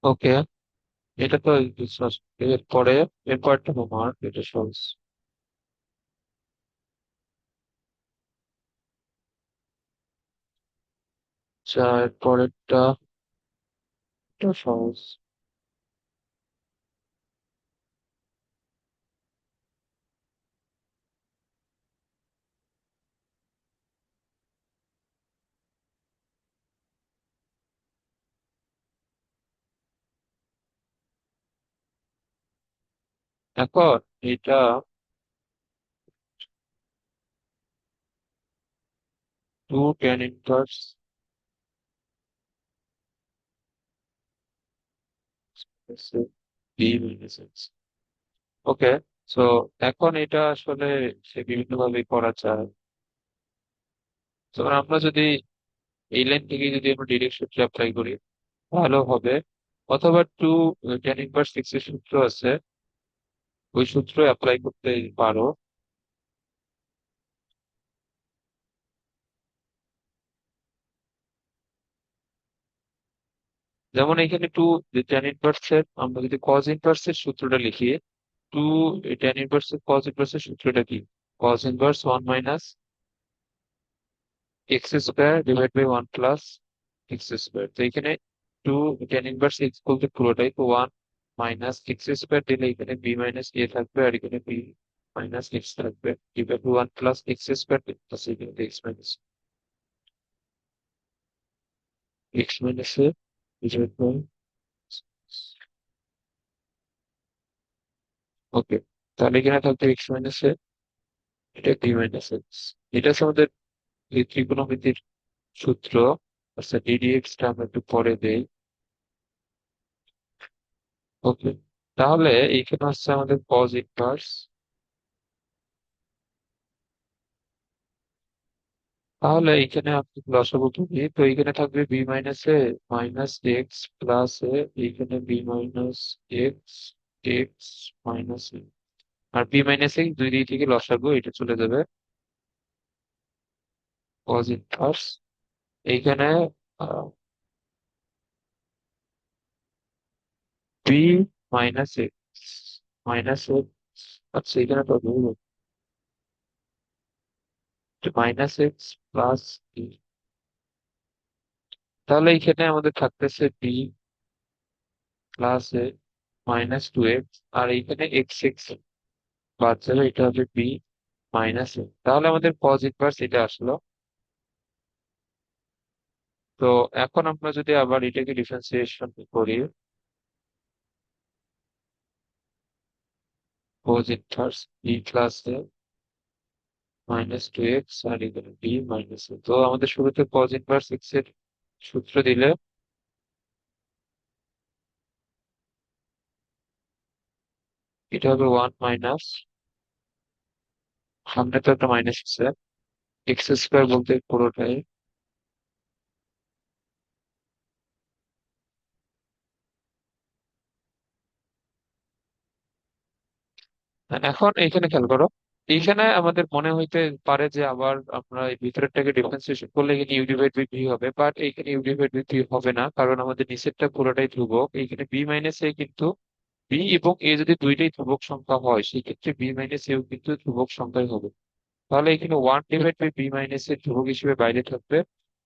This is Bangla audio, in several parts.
ওকে, এটা তো বিশ্বাস। এরপরে এরপরটা তোমার এটা সহজ। আচ্ছা, এরপরেরটা এটা সহজ। এখন এটা 2 tan inverse b minus x। ওকে, সো এখন এটা আসলে সে বিভিন্ন ভাবে করা যায়। তো আমরা যদি এই লাইন থেকে যদি আমরা ডিরেক্ট সূত্র অ্যাপ্লাই করি ভালো হবে, অথবা 2 tan inverse x এর সূত্র আছে, ওই সূত্র অ্যাপ্লাই করতে পারো। যেমন এখানে 2 tan inverse এর আমরা যদি cos inverse এর সূত্রটা লিখি, 2 tan inverse এর cos inverse এর সূত্রটা কি? cos inverse 1 - x² / 1 + x²। তো এখানে 2 tan inverse x বলতে পুরোটাই তো 1 - x² দিলে এখানে b মাইনাস a থাকবে, আর এখানে b মাইনাস x থাকবে। ডিভাইড 1 + x² প্লাস এখানে x minus a divide by. Okay, তাহলে এখানে থাকবে x মাইনাস a, এটা b মাইনাস x। এটা হচ্ছে আমাদের এই ত্রিকোণমিতির সূত্র। আচ্ছা, ddx টা আমরা একটু পরে দেই। ওকে, তাহলে এইখানে হচ্ছে আমাদের cos ইনভার্স। তাহলে এখানে আপনি লসাগু তুলি, তো এখানে থাকবে B minus A minus X plus A, এইখানে B minus X X minus A, আর বি মাইনাস এক্স দুই দিক থেকে লসাগু এটা চলে যাবে। cos ইনভার্স এইখানে B minus X minus X. আচ্ছা, এখানে তো মাইনাস এক্স প্লাস বি। তাহলে এখানে আমাদের থাকতেছে বি প্লাস এ -2x, আর এইখানে এক্স এক্স বাদ যাবে, এটা হবে বি মাইনাস এ। তাহলে আমাদের cos ইনভার্স এটা আসলো। তো এখন আমরা যদি আবার এটাকে ডিফারেন্সিয়েশন করি, cos ইনভার্স বি প্লাস এ -2x, আর এখানে বি মাইনাস এ। তো আমাদের শুরুতে cos ইনভার্স এক্স এর সূত্র দিলে এটা হবে 1 সামনে তো একটা মাইনাস আছে, x² বলতে পুরোটাই। এখন এইখানে খেয়াল করো, এইখানে আমাদের মনে হইতে পারে যে আবার আমরা এই ভিতরেরটাকে ডিফারেন্সিয়েশন করলে এখানে ইউ ডিভাইড বাই ভি হবে, বাট এইখানে ইউ ডিভাইড বাই ভি হবে না, কারণ আমাদের নিচেরটা পুরোটাই ধ্রুবক। এইখানে বি মাইনাস এ কিন্তু বি এবং এ যদি দুইটাই ধ্রুবক সংখ্যা হয়, সেই ক্ষেত্রে বি মাইনাস এও কিন্তু ধ্রুবক সংখ্যাই হবে। তাহলে এখানে 1/b মাইনাস এর ধ্রুবক হিসেবে বাইরে থাকবে।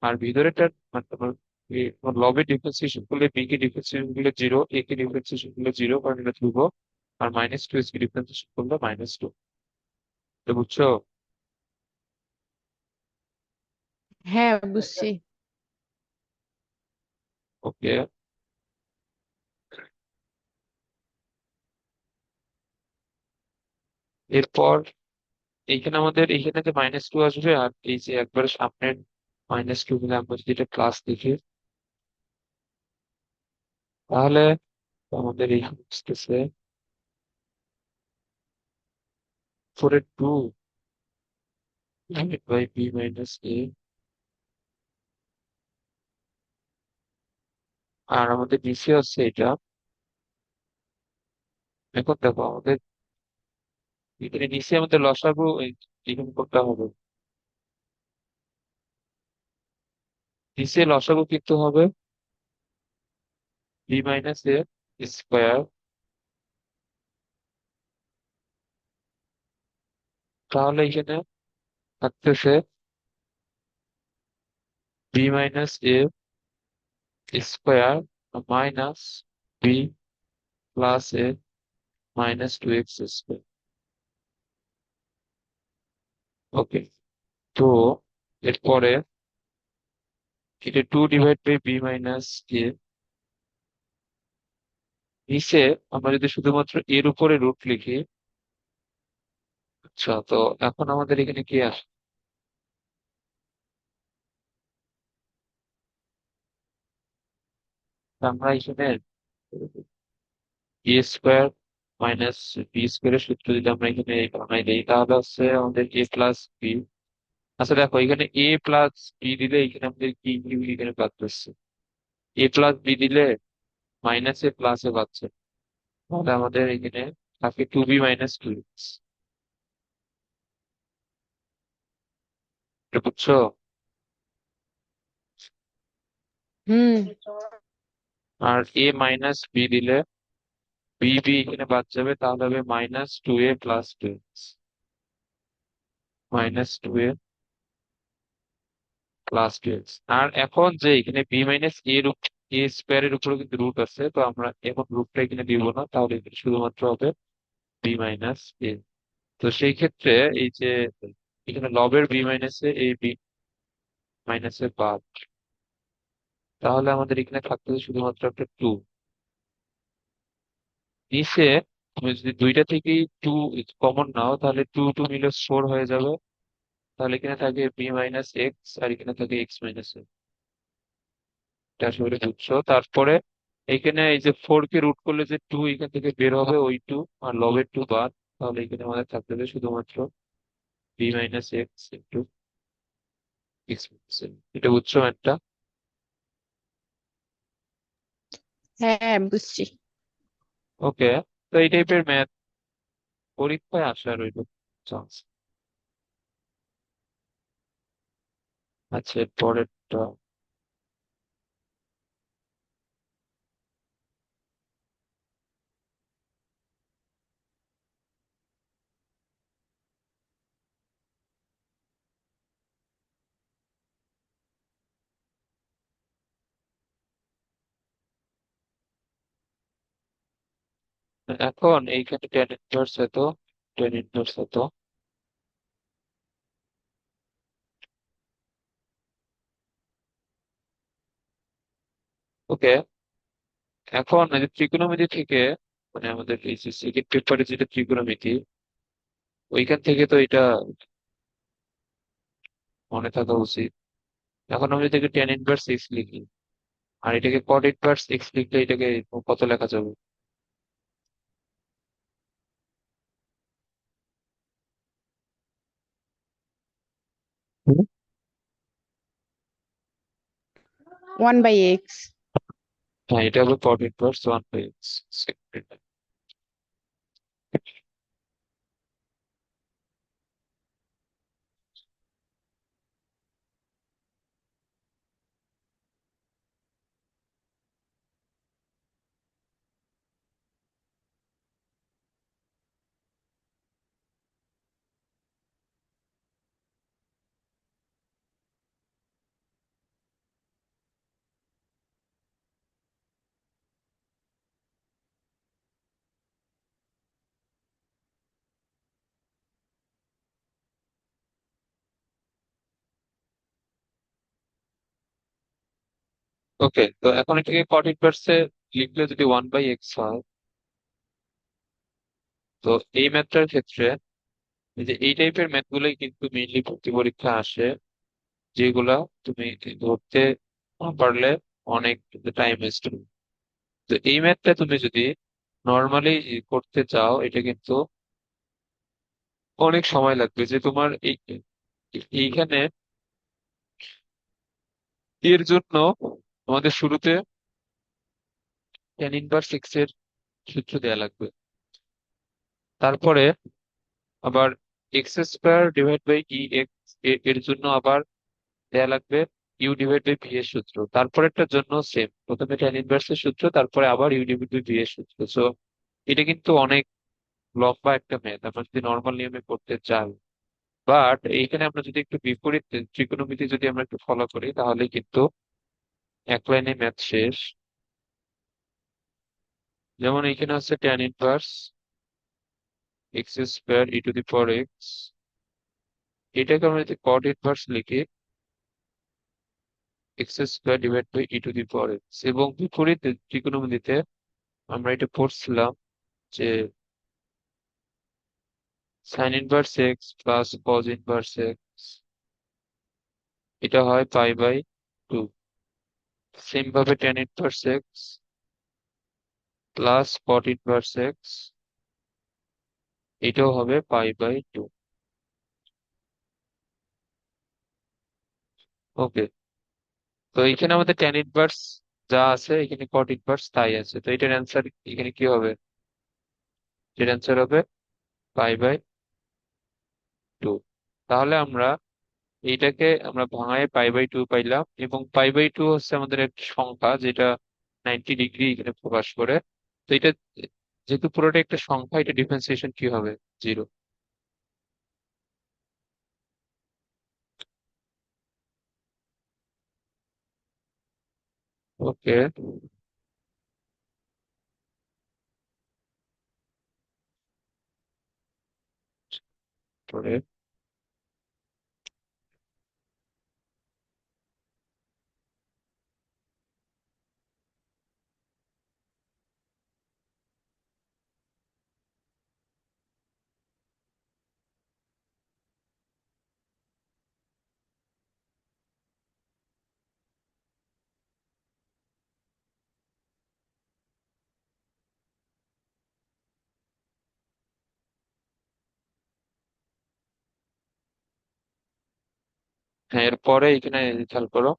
আর ভিতরেরটা মানে তোমার লবের ডিফারেন্সিয়েশন করলে বি কে ডিফারেন্সিয়েশন করলে 0, এ কে ডিফারেন্সিয়েশন করলে 0, কারণ এটা ধ্রুবক। আর -2 কে ডিফারেন্সিয়েশন করলে -2। তো বুঝছো? হ্যাঁ, বুঝছি। ওকে, এরপর এইখানে আমাদের এইখানে যে -2 আসবে, আর এই যে একবারে সামনের -2 মিলে আমরা যদি এটা প্লাস দেখি, তাহলে আমাদের এইখানে আসতেছে 4/2 divide by B minus A. আর আমাদের নিচে আছে এটা। এখন দেখো আমাদের এখানে নিচে আমাদের লসাগু এরকম করতে হবে। নিচে লসাগু কিন্তু হবে বি মাইনাস এ স্কোয়ার, তাহলে এখানে থাকতেছে B minus A square minus B plus A minus two X square. Okay, তো এরপরে এটা two divide by B minus A, নিচে আমরা যদি শুধুমাত্র এর উপরে রুট লিখি, আচ্ছা তো এখন আমাদের এখানে কি আসে? আমরা এখানে এ স্কোয়ার মাইনাস বি স্কোয়ারের সূত্র যদি আমরা এখানে বানাই দিই, তাহলে হচ্ছে আমাদের এ প্লাস বি। আচ্ছা দেখো, এখানে এ প্লাস বি দিলে এখানে আমাদের কি কি এখানে বাদ যাচ্ছে? এ প্লাস বি দিলে মাইনাস এ প্লাস এ পাচ্ছে, তাহলে আমাদের এখানে থাকে two B minus two X. এটা বুঝছো? হুম। আর এ মাইনাস বি দিলে বি বি এখানে বাদ যাবে, তাহলে হবে minus two A plus two X, minus two A plus two X. আর এখন যে এখানে বি মাইনাস এর এ স্কোয়ার এর উপরে কিন্তু রুট আছে, তো আমরা এখন রুটটা এখানে দিব না, তাহলে এখানে শুধুমাত্র হবে বি মাইনাস এ। তো সেই ক্ষেত্রে এই যে এখানে লবের বি মাইনাস এ এই বি মাইনাস এ বাদ, তাহলে আমাদের এখানে থাকতেছে শুধুমাত্র একটা টু। নিচে তুমি যদি দুইটা থেকেই টু কমন নাও, তাহলে টু টু মিলে ফোর হয়ে যাবে, তাহলে এখানে থাকে বি মাইনাস এক্স আর এখানে থাকে এক্স মাইনাস এ। এটা আশা করি বুঝছো। তারপরে এখানে এই যে ফোর কে রুট করলে যে টু এখান থেকে বের হবে, ওই টু আর লবের টু বাদ, তাহলে এখানে আমাদের থাকতে হবে শুধুমাত্র B minus X into X minus A. এটা বুঝছো একটা? হ্যাঁ, বুঝছি। ওকে, তো এই টাইপের ম্যাথ পরীক্ষায় আসার ওই চান্স। আচ্ছা, এর পরেরটা। এখন এইখানে টেন ইনভার্স এত, টেন ইনভার্স এত। ওকে, এখন এই যে ত্রিকোণমিতি থেকে, মানে আমাদের এই যে সেকেন্ড পেপারে যেটা ত্রিকোণমিতি, ওইখান থেকে তো এটা মনে থাকা উচিত। এখন আমি যদি টেন ইনভার্স এক্স লিখি আর এটাকে কট ইনভার্স এক্স লিখলে এটাকে কত লেখা যাবে? হুম। 1/x। হ্যাঁ, এটা হবে cot inverse one by X. Okay, তো এখন এটাকে কট ইনভার্সে লিখলে যদি ওয়ান বাই এক্স হয়, তো এই ম্যাথটার ক্ষেত্রে এই যে এই টাইপের ম্যাথ গুলোই কিন্তু মেইনলি ভর্তি পরীক্ষা আসে, যেগুলা তুমি ধরতে না পারলে অনেক টাইম ওয়েস্ট হবে। তো এই ম্যাথটা তুমি যদি নর্মালি করতে চাও, এটা কিন্তু অনেক সময় লাগবে। যে তোমার এইখানে এর জন্য আমাদের শুরুতে tan ইনভার্স এক্স এর সূত্র দেয়া লাগবে, তারপরে আবার x square divide by e x এর জন্য আবার দেয়া লাগবে ইউ ডিভাইড বাই ভি এর সূত্র, তারপরেরটার জন্য সেম, প্রথমে ট্যান ইনভার্সের সূত্র, তারপরে আবার ইউ ডিভাইড বাই ভি এর সূত্র। সো এটা কিন্তু অনেক লম্বা একটা ম্যাথ আমরা যদি নর্মাল নিয়মে করতে চাই। বাট এইখানে আমরা যদি একটু বিপরীত ত্রিকোণমিতি যদি আমরা একটু ফলো করি, তাহলে কিন্তু এক লাইনে ম্যাথ শেষ। যেমন এইখানে হচ্ছে tan inverse x square e to the power x, এটাকে আমরা যদি কট ইনভার্স লিখি, x square divide by e to the power x. এবং বিপরীত ত্রিকোণমিতিতে আমরা এটা পড়ছিলাম যে sine inverse x plus cos inverse x, এটা হয় পাই বাই টু। সেম ভাবে tan inverse x plus cot inverse x, এটাও হবে পাই বাই টু। ওকে, তো এখানে আমাদের ট্যান ইনভার্স যা আছে, এখানে কট ইনভার্স তাই আছে, তো এটার অ্যান্সার এখানে কি হবে? এটার অ্যান্সার হবে পাই বাই টু। তাহলে আমরা এইটাকে আমরা ভাঙায় পাই বাই টু পাইলাম, এবং পাই বাই টু হচ্ছে আমাদের একটা সংখ্যা যেটা 90 ডিগ্রি এখানে প্রকাশ করে। তো এটা যেহেতু পুরোটা একটা সংখ্যা, এটা ডিফারেন্সিয়েশন কি হবে? জিরো। ওকে, পরে হ্যাঁ, এরপরে এখানে খেয়াল করো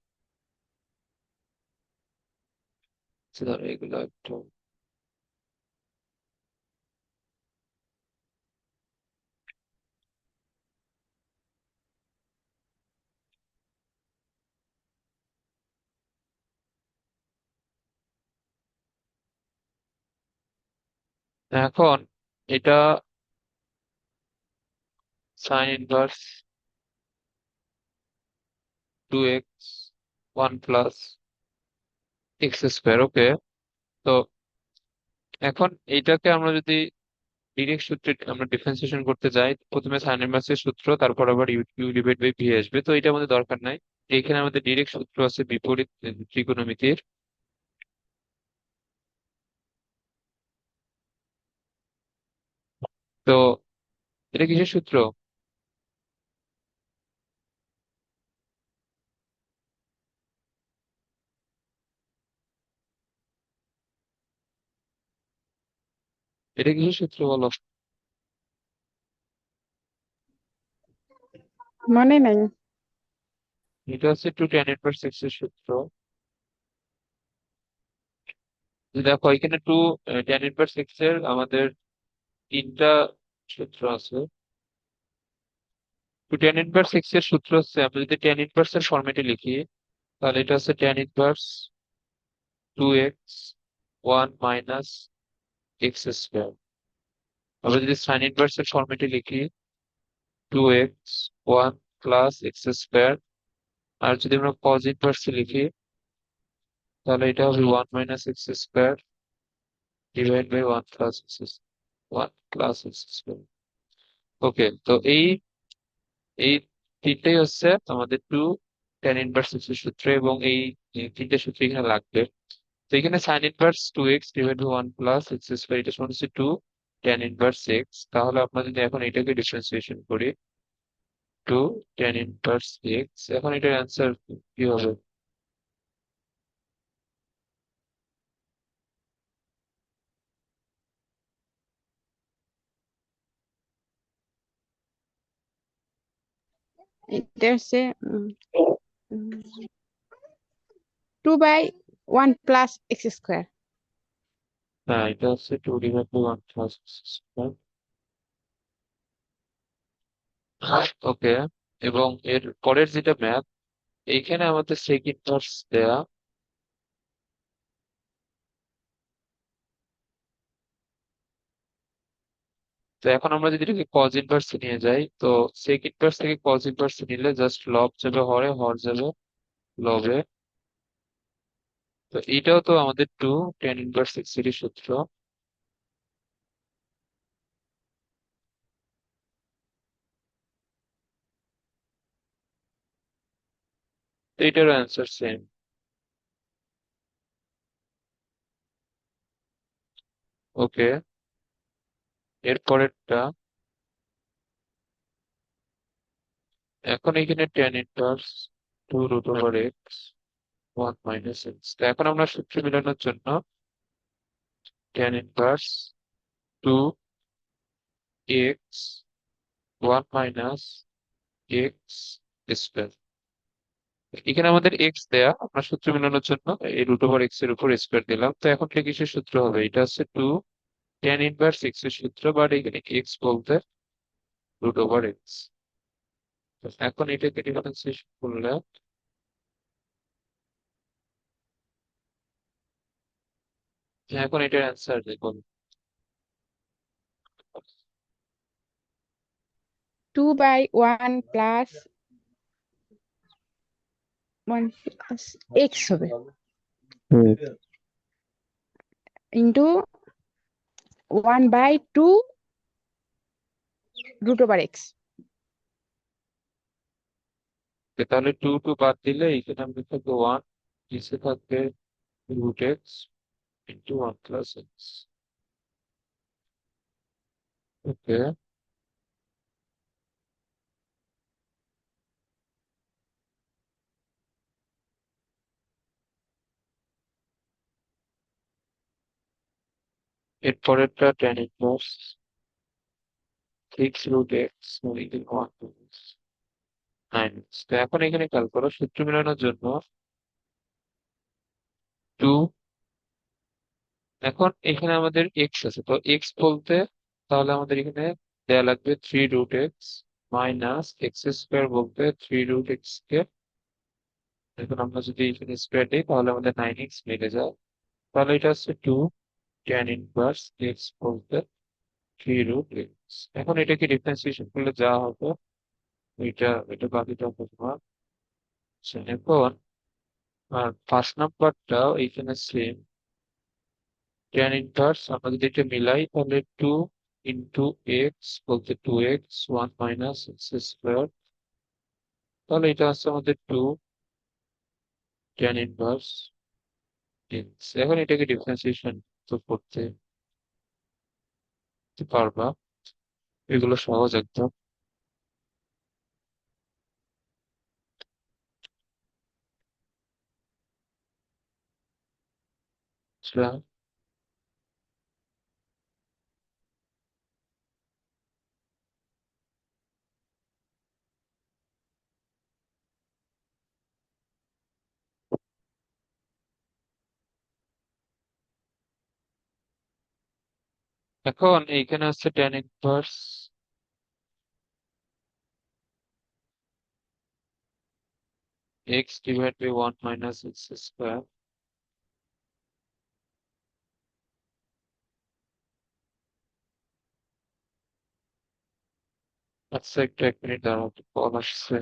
যে ধরো এগুলো একটু, এখন এটা sine inverse 2x 1 plus x square. Okay, তো এখন এইটাকে আমরা যদি ডিরেক্ট সূত্রে আমরা ডিফারেন্সিয়েশন করতে যাই, প্রথমে সাইন ইনভার্সের সূত্র, তারপর আবার u u divide by v আসবে, তো এটা আমাদের দরকার নাই। এখানে আমাদের ডিরেক্ট সূত্র আছে বিপরীত ত্রিকোণমিতির। তো এটা কিসের সূত্র? এটা কিসের সূত্র বলো? মনে নাই। এটা হচ্ছে টু টেন ইনভার্স এক্স এর সূত্র। যে দেখো এখানে টু টেন ইনভার্স এক্স এর আমাদের তিনটা সূত্র আছে। টু টেন ইনভার্স এক্স এর সূত্র হচ্ছে, আমরা যদি টেন ইনভার্স এর ফরম্যাটে লিখি, তাহলে এটা হচ্ছে ten inverse 2x 1 minus x square. আমরা যদি সাইন ইনভার্স এর ফরম্যাটে লিখি, 2x 1 প্লাস এক্স স্কোয়ার। আর যদি আমরা কজ ইনভার্সে লিখি, তাহলে এটা হবে 1 minus x square divide by 1 plus x square. Okay, তো এই তিনটাই হচ্ছে আমাদের টু টেন ইনভার্স এক্স এর সূত্র, এবং এই তিনটে সূত্র এখানে লাগবে। তো এখানে sine inverse 2x divide by 1 plus x square, এটা সমান হচ্ছে টু টেন ইনভার্স এক্স। তাহলে আমরা যদি এখন এটাকে ডিফারেন্সিয়েশন করি, টু টেন ইনভার্স এক্স, এখন এটার অ্যান্সার কি হবে? এটা হচ্ছে 2/1 + x²। হ্যাঁ, এটা হচ্ছে two divide by 1 plus x square. Okay, এবং এর পরের যেটা ম্যাথ, এইখানে আমাদের sec ইনভার্স দেয়া। তো এখন আমরা যদি এটাকে কজ ইনভার্সে নিয়ে যাই, তো sec ইনভার্স থেকে কজ ইনভার্সে নিলে জাস্ট লব যাবে হরে, হর যাবে লবে। তো এটাও তো আমাদের টু টেন ইনভার্স এক্স এর সূত্র। তো এটারও অ্যান্সার সেম। ওকে, এর পরেরটা। এখন এখানে tan inverse two root over x one minus x. তো এখন আমরা সূত্র মেলানোর জন্য tan inverse two x one minus x square. এখানে আমাদের এক্স দেয়া, আমরা সূত্র মেলানোর জন্য এই রুট ওভার এক্স এর উপর স্কোয়ার দিলাম। তো এখন এটা কিসের সূত্র হবে? এটা হচ্ছে টু টেন ইনভার্স এক্স এর সূত্র, বাট এখানে এক্স বলতে রুট ওভার এক্স। এখন এটাকে ডিফারেন্সিয়েশন করলে এখন এটার অ্যান্সার দেখুন। 2/1 + 1 x হবে হুম। Into 1/2 √/x। তাহলে টু টু বাদ দিলে এখানে আমাদের থাকবে ওয়ান, নিচে থাকবে root x into one plus X. Okay, এরপরেরটা tan inverse six root X one nine. তো এখন এখানে খেয়াল করো, সূত্র মেলানোর জন্য টু, এখন এখানে আমাদের এক্স আছে, তো এক্স বলতে তাহলে আমাদের এখানে দেয়া লাগবে three root x minus x square বলতে থ্রি রুট এক্স কে। এখন আমরা যদি এখানে স্কোয়ার দিই তাহলে আমাদের নাইন এক্স মিলে যায়। তাহলে এটা হচ্ছে টু ট্যান ইনভার্স এক্স বলতে থ্রি রুট এক্স। এখন এটাকে ডিফারেন্সিয়েশন করলে যা হবে, এটা এটা বাকিটা হবে তোমার। আচ্ছা, এখন ফার্স্ট নাম্বারটা এখানে সেম, ট্যান ইনভার্স আমরা যদি এটা মিলাই তাহলে টু ইন্টু এক্স বলতে two x one minus x square. তাহলে এটা হচ্ছে আমাদের টু ট্যান ইনভার্স এক্স। এখন এটাকে ডিফারেন্সিয়েশন তো করতে পারবা, এগুলো সহজ একদম। আচ্ছা, এখন এইখানে হচ্ছে tan inverse x divide by one minus x square. আচ্ছা, একটা এক মিনিট দাঁড়াও, কল আসছে।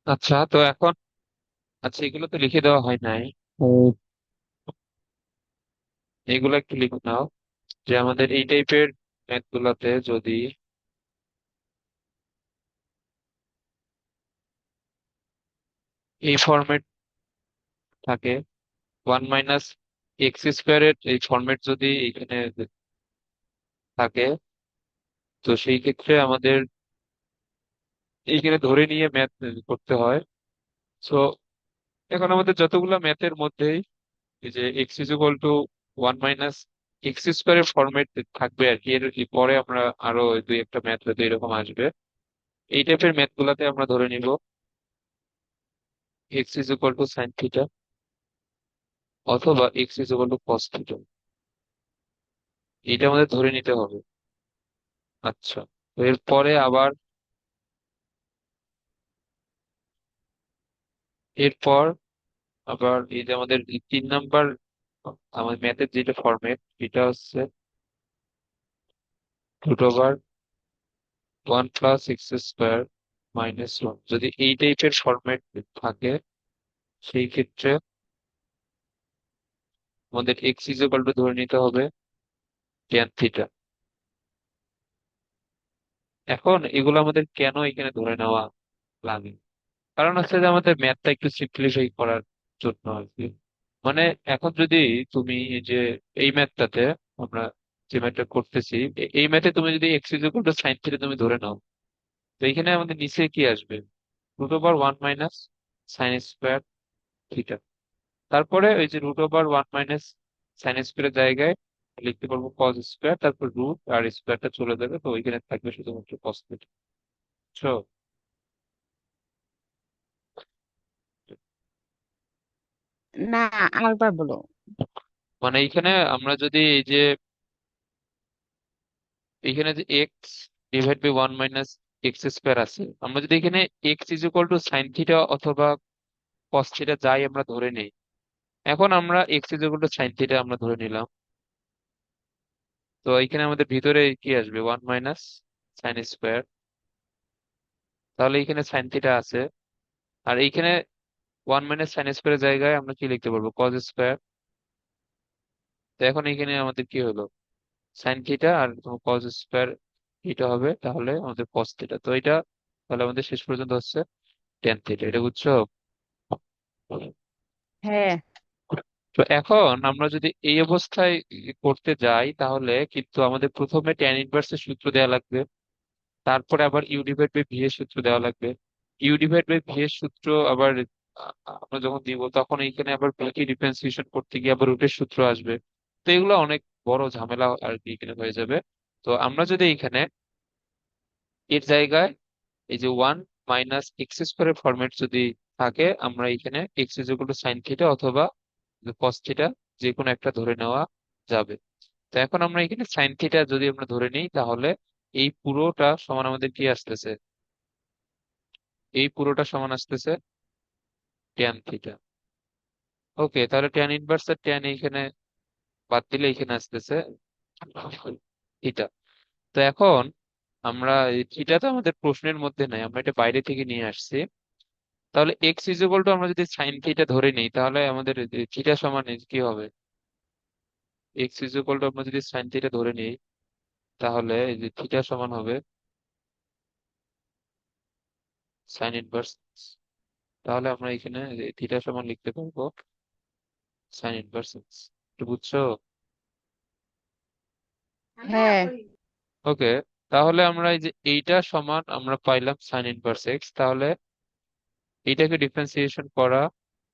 আচ্ছা, তো এখন আচ্ছা এগুলো তো লিখে দেওয়া হয় নাই। তো এগুলো একটু লিখে নাও, যে আমাদের এই টাইপের ম্যাথ গুলাতে যদি এই ফরম্যাট থাকে, 1 - x² এই ফরম্যাট যদি এখানে থাকে, তো সেই ক্ষেত্রে আমাদের এইখানে ধরে নিয়ে ম্যাথ করতে হয়। সো এখন আমাদের যতগুলো ম্যাথের মধ্যেই এই যে x = 1 - x² ফরম্যাট থাকবে আর কি, এর পরে আমরা আরো দুই একটা ম্যাথ হয়তো এরকম আসবে। এই টাইপের ম্যাথ গুলাতে আমরা ধরে নিব x = sin θ অথবা x = cos θ। এটা আমাদের ধরে নিতে হবে। আচ্ছা, তো এরপরে আবার এরপর আবার এই যে আমাদের এই 3 নাম্বার আমাদের ম্যাথের যেটা ফরম্যাট, এটা হচ্ছে √1 + x² - 1। যদি এই টাইপের ফরম্যাট থাকে, সেই ক্ষেত্রে আমাদের x = ধরে নিতে হবে tan θ। এখন এগুলো আমাদের কেন এখানে ধরে নেওয়া লাগে? কারণ হচ্ছে যে আমাদের ম্যাথটা একটু সিম্পলিফাই করার জন্য আর কি। মানে এখন যদি তুমি এই যে এই ম্যাথটাতে আমরা যে ম্যাথটা করতেছি, এই ম্যাথে তুমি যদি x = sin θ তুমি ধরে নাও, তো এখানে আমাদের নিচে কি আসবে? √1 - sin²θ। তারপরে ওই যে √1 - sin² এর জায়গায় লিখতে পারবো cos², তারপর রুট আর স্কোয়ারটা চলে যাবে, তো ওইখানে থাকবে শুধুমাত্র cos²। বুঝছো? না, আরেকবার বলো। মানে এইখানে আমরা যদি এই যে এখানে যে x / 1 - x² আছে, আমরা যদি এখানে x = sin θ অথবা cos θ যাই আমরা ধরে নেই। এখন আমরা x = sin θ আমরা ধরে নিলাম, তো এখানে আমাদের ভিতরে কি আসবে? 1 - sin²। তাহলে এখানে sin θ আছে, আর এইখানে 1 - sin² এর জায়গায় আমরা কি লিখতে পারবো? cos²। তো এখন এখানে আমাদের কি হলো? sin θ আর cos² এটা হবে, তাহলে আমাদের cos θ। তো এটা তাহলে আমাদের শেষ পর্যন্ত হচ্ছে tan θ। এটা বুঝছো? হ্যাঁ, তো এখন আমরা যদি এই অবস্থায় করতে যাই, তাহলে কিন্তু আমাদের প্রথমে ট্যান ইনভার্সের সূত্র দেওয়া লাগবে, তারপরে আবার u/v এর সূত্র দেওয়া লাগবে। u/v এর সূত্র আবার আমরা যখন দিব, তখন এইখানে আবার v কে ডিফারেন্সিয়েশন করতে গিয়ে আবার রুটের সূত্র আসবে। তো এগুলো অনেক বড় ঝামেলা আর কি এখানে হয়ে যাবে। তো আমরা যদি এখানে এর জায়গায় এই যে 1 - x² ফরম্যাট যদি থাকে, আমরা এখানে x = sin θ অথবা cos θ যে কোনো একটা ধরে নেওয়া যাবে। তো এখন আমরা এখানে sin θ যদি আমরা ধরে নিই, তাহলে এই পুরোটা সমান আমাদের কি আসতেছে? এই পুরোটা সমান আসতেছে tan θ। ওকে, তাহলে tan ইনভার্স আর tan এখানে বাদ দিলে এখানে আসতেছে থিটা। তো এখন আমরা থিটা তো আমাদের প্রশ্নের মধ্যে নাই, আমরা এটা বাইরে থেকে নিয়ে আসছি। তাহলে x = আমরা যদি sin θ ধরে নিই, তাহলে আমাদের থিটা সমান কি হবে? x = আমরা যদি sin θ ধরে নিই, তাহলে এই যে থিটা সমান হবে sin 1। তাহলে আমরা এখানে থিটা সমান লিখতে পারবো sin 1x। একটু বুঝছো? হ্যাঁ, ওকে, তাহলে আমরা এই যে এইটা সমান আমরা পাইলাম sin 1x। তাহলে এইটাকে ডিফারেন্সিয়েশন করা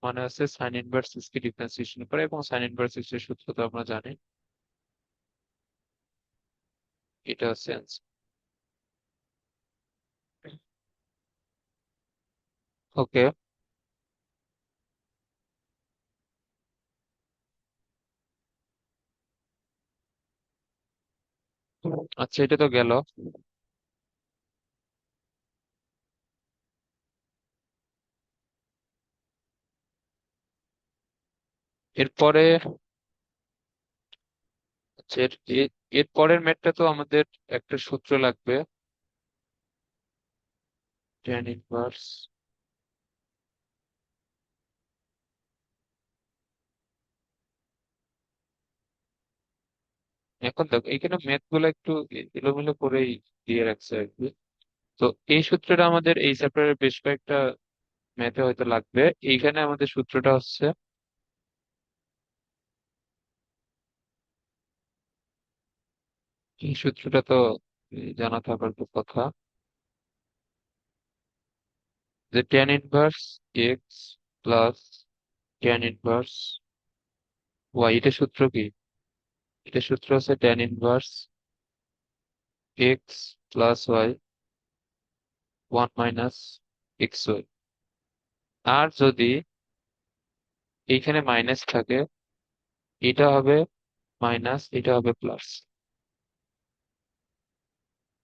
মানে হচ্ছে sin 1x কে ডিফারেন্সিয়েশন করা, এবং sin 1x এর সূত্র তো আমরা জানি। এটা হচ্ছে answer। ওকে, আচ্ছা এটা তো গেল। এরপরে আচ্ছা এর পরের ম্যাথটা তো আমাদের একটা সূত্র লাগবে, tan 1 এখন দেখো এখানে ম্যাথ গুলো একটু এলোমেলো করেই দিয়ে রাখছে আর কি। তো এই সূত্রটা আমাদের এই চ্যাপ্টারের বেশ কয়েকটা ম্যাথে হয়তো লাগবে। এইখানে আমাদের সূত্রটা হচ্ছে, এই সূত্রটা তো জানা থাকার তো কথা, যে tan inverse x plus tan inverse Y. এটা সূত্র কি? এটা সূত্র হচ্ছে tan inverse x plus Y one minus X Y. আর যদি এইখানে মাইনাস থাকে, এটা হবে মাইনাস, এটা হবে প্লাস।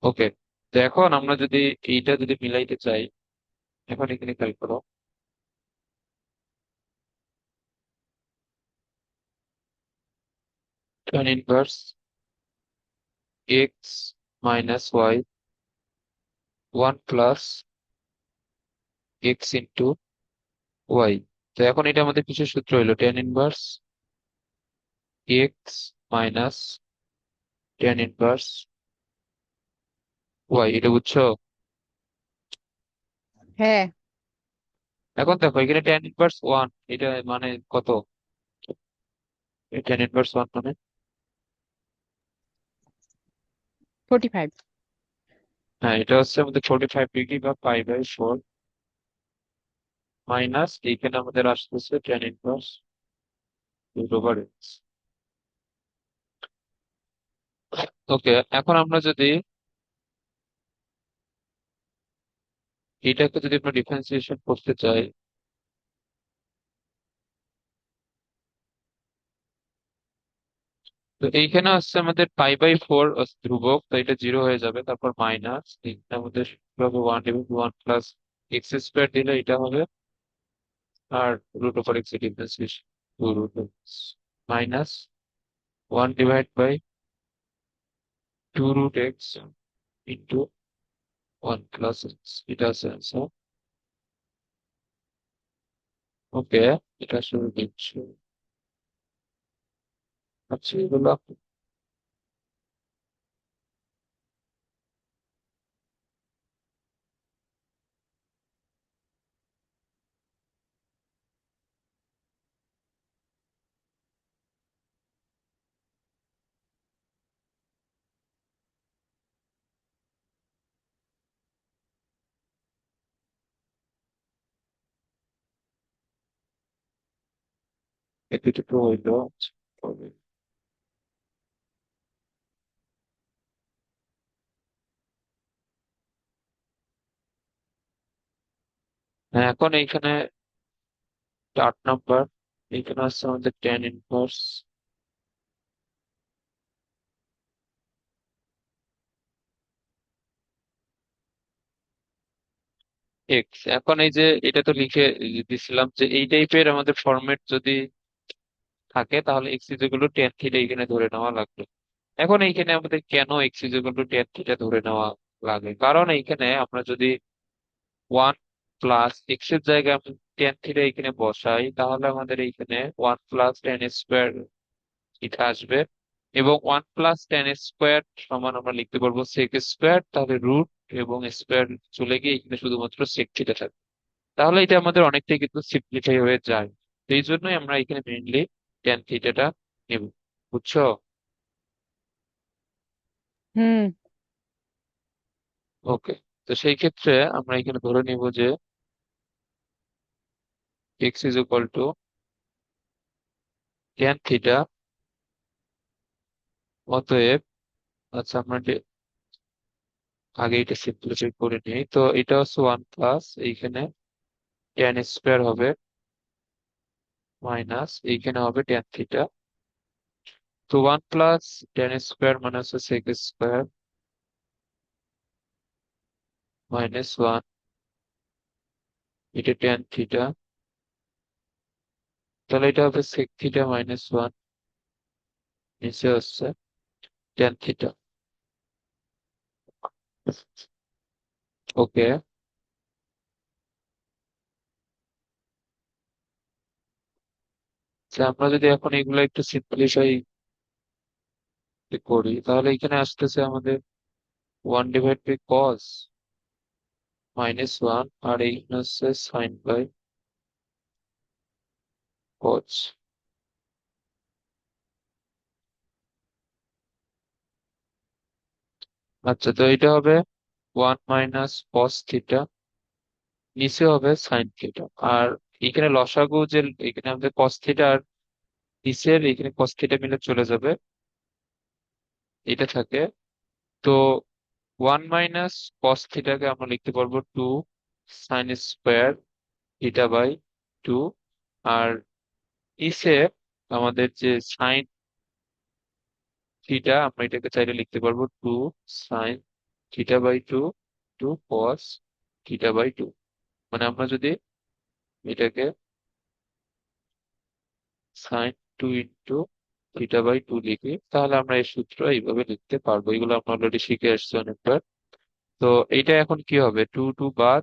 ওকে, তো এখন আমরা যদি এইটা যদি মিলাইতে চাই, এখন এখানে খেয়াল করো, tan inverse x minus y one plus x into y. তো এখন এটা আমাদের কিসের সূত্র হইলো? Tan inverse x minus tan inverse Y. এটা বুঝছো? হ্যাঁ। এখন দেখো এখানে ট্যান ইনভার্স ওয়ান, এটা মানে কত? ট্যান ইনভার্স ওয়ান মানে, 45। হ্যাঁ এটা হচ্ছে আমাদের 45 ডিগ্রি বা পাই/4, মাইনাস এইখানে আমাদের আসতেছে tan inverse root over X. Okay, এখন আমরা যদি এটাকে যদি আমরা ডিফারেন্সিয়েশন করতে চাই, তো এইখানে হচ্ছে আমাদের পাই/4 ধ্রুবক, তো এটা জিরো হয়ে যাবে, তারপর মাইনাস এইখানে আমাদের হবে one divide one plus x square দিলে এটা হবে, আর রুট ওভার এক্স এর differentiation two root x minus one divide by two root x into one plus x. এটা আছে আনসার। ওকে, এটা শুরু দিচ্ছি। আচ্ছা এগুলো এতটুকু হইলো। আচ্ছা, হবে। হ্যাঁ, এখন এইখানে 8 নাম্বার, এইখানে আছে আমাদের টেন ইনভার্স এক্স। এখন এই যে এটা তো লিখে দিছিলাম যে এই টাইপের আমাদের ফরম্যাট যদি থাকে তাহলে x is equal to tan theta এখানে ধরে নেওয়া লাগবে। এখন এইখানে আমাদের কেন x is equal to tan theta ধরে নেওয়া লাগে? কারণ এইখানে আমরা যদি ওয়ান প্লাস এক্স এর জায়গায় আমি টেন থিটা এখানে বসাই, তাহলে আমাদের এইখানে ওয়ান প্লাস টেন স্কোয়ার এটা আসবে, এবং ওয়ান প্লাস টেন স্কোয়ার সমান আমরা লিখতে পারবো সেক স্কোয়ার, তাহলে রুট এবং স্কোয়ার চলে গিয়ে এখানে শুধুমাত্র সেক থিটা থাকবে। তাহলে এটা আমাদের অনেকটাই কিন্তু সিম্পলিফাই হয়ে যায়। তো এই জন্যই আমরা এখানে মেইনলি টেন থিটাটা নেব। বুঝছো? হুম। ওকে, তো সেই ক্ষেত্রে আমরা এখানে ধরে নিব যে x is equal to tan theta. অতএব, আচ্ছা আমরা আগে এটা সিম্পলিফাই করে নিই। তো এটা হচ্ছে ওয়ান প্লাস এইখানে টেন স্কোয়ার হবে মাইনাস এইখানে হবে টেন থিটা। তো ওয়ান প্লাস টেন স্কোয়ার মানে হচ্ছে সেক স্কোয়ার মাইনাস ওয়ান, এটা টেন থিটা, তাহলে এটা হবে সেক থিটা মাইনাস ওয়ান, নিচে হচ্ছে টেন থিটা। ওকে, আমরা যদি এখন এগুলো একটু সিম্পলিফাই করি তাহলে এখানে আসতেছে আমাদের 1/cos -1, আর এইখানে হচ্ছে sin/cos। আচ্ছা, তো এটা হবে 1 - cos θ, নিচে হবে sin θ। আর এখানে লসাগু যে এখানে আমাদের cos θ আর নিচের এখানে cos θ মিলে চলে যাবে, এটা থাকে। তো 1 - cos θ কে আমরা লিখতে পারবো 2 sin² θ/2। আর নিচে আমাদের যে sin θ, আমরা এটাকে চাইলে লিখতে পারবো 2 sin θ/2, 2 cos θ/2। মানে আমরা যদি এটাকে sin 2 × θ/2 লিখি, তাহলে আমরা এই সূত্র এইভাবে লিখতে পারবো। এগুলো আমরা অলরেডি শিখে আসছি অনেকবার। তো এইটা এখন কি হবে, 2 2 বাদ,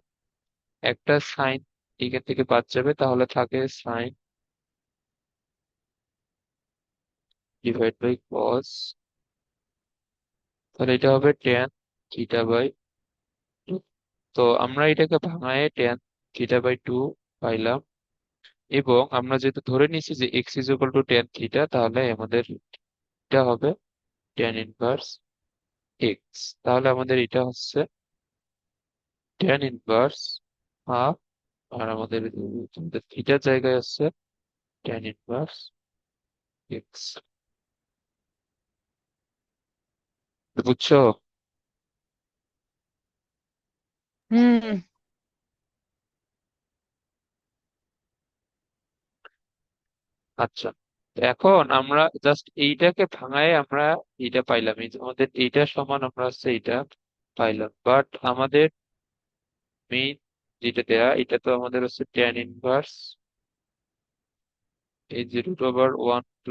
একটা সাইন এখান থেকে বাদ যাবে, তাহলে থাকে sin/cos। তাহলে এটা হবে tan θ/2। তো আমরা এটাকে ভাঙায় tan θ/2 পাইলাম। এবং আমরা যেহেতু ধরে নিয়েছি যে x = tan θ, তাহলে আমাদের এটা হবে tan 1x। তাহলে আমাদের এটা হচ্ছে tan 1/2, আর আমাদের থিটার জায়গায় হচ্ছে tan 1x। বুঝছো? হুম। আচ্ছা, তো এখন আমরা জাস্ট এইটাকে ভাঙায় আমরা এইটা পাইলাম, এই যে আমাদের এইটা সমান আমরা হচ্ছে এইটা পাইলাম। বাট আমাদের মেইন যেটা দেয়া, এটা তো আমাদের হচ্ছে tan 1, এই যে √1 +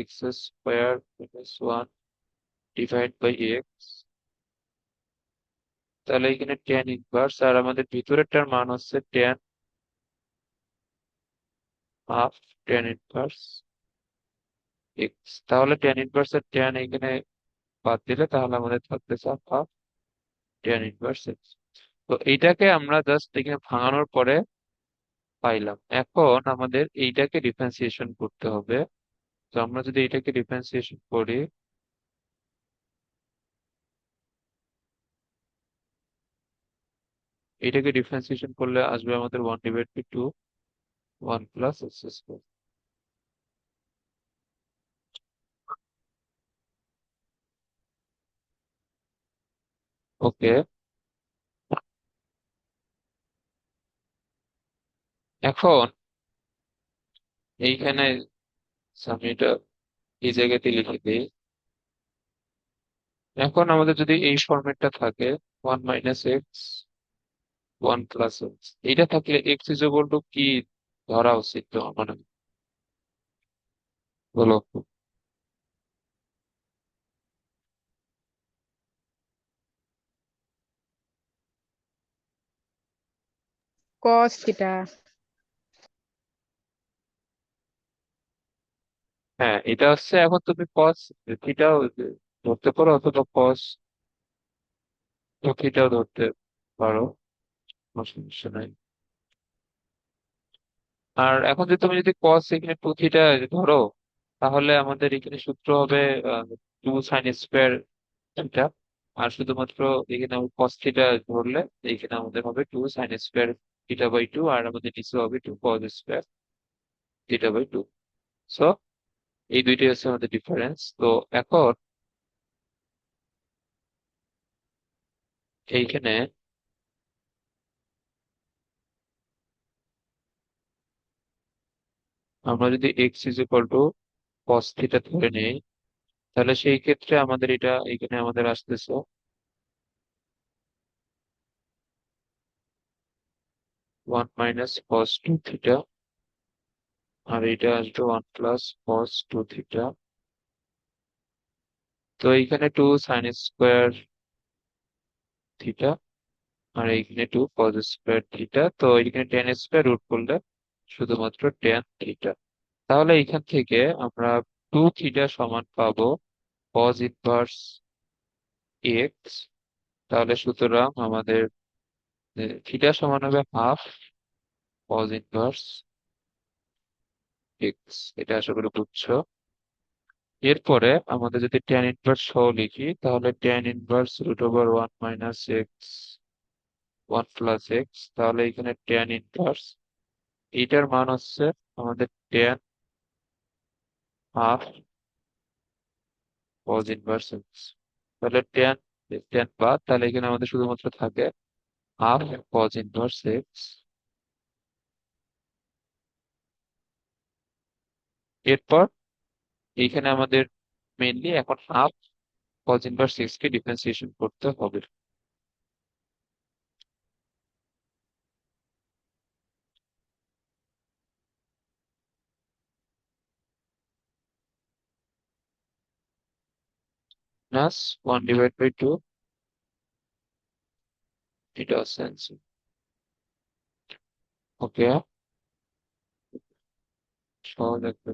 x² - 1 / x। তাহলে এখানে tan 1, আর আমাদের ভিতরেরটার মান হচ্ছে tan ½ tan 1 x। তাহলে tan 1 আর tan এখানে বাদ দিলে তাহলে আমাদের থাকতেছে ½ tan 1 x। তো এইটাকে আমরা জাস্ট এখানে ভাঙানোর পরে পাইলাম। এখন আমাদের এইটাকে ডিফারেন্সিয়েশন করতে হবে। তো আমরা যদি এটাকে ডিফারেন্সিয়েশন করি, এটাকে ডিফারেন্সিয়েশন করলে আসবে আমাদের 1/2, 1 + x²। ওকে, এখন এইখানে আমি এটা এই জায়গাতে লিখে দিই। এখন আমাদের যদি এই ফরম্যাটটা থাকে, 1 - x, 1 + x, এটা থাকলে x কি ধরা উচিত তো মানে, বলো। cos θ। হ্যাঁ, এটা হচ্ছে এখন তুমি cos থিটাও ধরতে পারো, অথবা cos থিটাও ধরতে পারো, কোনো সমস্যা নাই। আর এখন যদি তুমি যদি cos এখানে 2θ ধরো, তাহলে আমাদের এখানে সূত্র হবে 2 sin² θ। আর শুধুমাত্র এখানে cos থিটা ধরলে এখানে আমাদের হবে 2 sin² θ/2, আর আমাদের নিচে হবে 2 cos² θ/2। সো এই দুইটাই হচ্ছে আমাদের ডিফারেন্স। তো এখন এইখানে আমরা যদি x = cos θ ধরে নেই, তাহলে সেই ক্ষেত্রে আমাদের এটা এখানে আমাদের আসতেছে 1 - cos 2θ, আর এটা আসবে 1 + cos 2θ। তো এইখানে 2 sin²θ, আর এইখানে 2 cos²θ। তো এইখানে tan² রুট করলে শুধুমাত্র tan θ। তাহলে এইখান থেকে আমরা 2θ সমান পাবো কজ ইনভার্স এক্স। তাহলে সুতরাং আমাদের থিটা সমান হবে হাফ কজ ইনভার্স এক্স। এটা আশা করি বুঝছো। এরপরে আমাদের যদি ট্যান ইনভার্স সহ লিখি, তাহলে ট্যান ইনভার্স √1 - এক্স 1 + এক্স। তাহলে এখানে ট্যান ইনভার্স, এইটার মান হচ্ছে আমাদের tan half cause inverse x. তাহলে ট্যান ট্যান বাদ, তাহলে এখানে আমাদের শুধুমাত্র থাকে হাফ কজ ইনভার্স এক্স। এরপর এইখানে আমাদের মেইনলি এখন হাফ কজ ইনভার্স এক্স কে ডিফারেন্সিয়েশন করতে হবে। +1/2, এটা হচ্ছে answer। ওকে, সহজ একটা